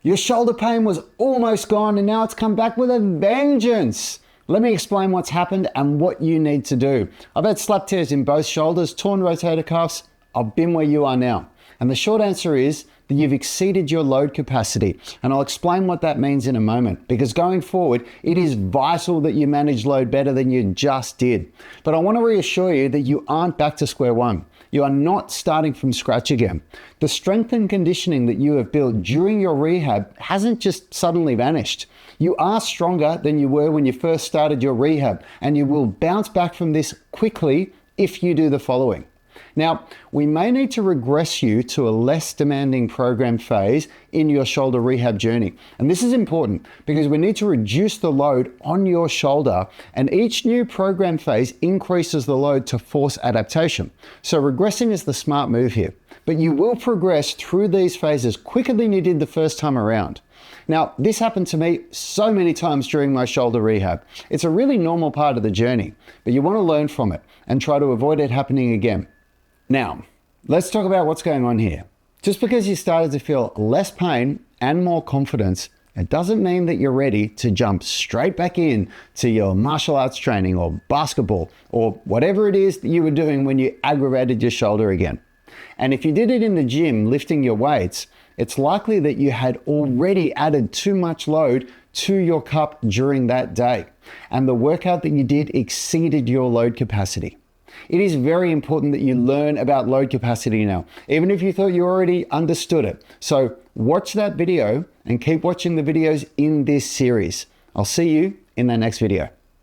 Your shoulder pain was almost gone and now it's come back with a vengeance. Let me explain what's happened and what you need to do. I've had slap tears in both shoulders, torn rotator cuffs. I've been where you are now. And the short answer is that you've exceeded your load capacity. And I'll explain what that means in a moment, because going forward, it is vital that you manage load better than you just did. But I want to reassure you that you aren't back to square one. You are not starting from scratch again. The strength and conditioning that you have built during your rehab hasn't just suddenly vanished. You are stronger than you were when you first started your rehab, and you will bounce back from this quickly if you do the following. Now, we may need to regress you to a less demanding program phase in your shoulder rehab journey. And this is important because we need to reduce the load on your shoulder, and each new program phase increases the load to force adaptation. So regressing is the smart move here, but you will progress through these phases quicker than you did the first time around. Now, this happened to me so many times during my shoulder rehab. It's a really normal part of the journey, but you want to learn from it and try to avoid it happening again. Now, let's talk about what's going on here. Just because you started to feel less pain and more confidence, it doesn't mean that you're ready to jump straight back in to your martial arts training or basketball or whatever it is that you were doing when you aggravated your shoulder again. And if you did it in the gym lifting your weights, it's likely that you had already added too much load to your cup during that day, and the workout that you did exceeded your load capacity. It is very important that you learn about load capacity now, even if you thought you already understood it. So watch that video and keep watching the videos in this series. I'll see you in the next video.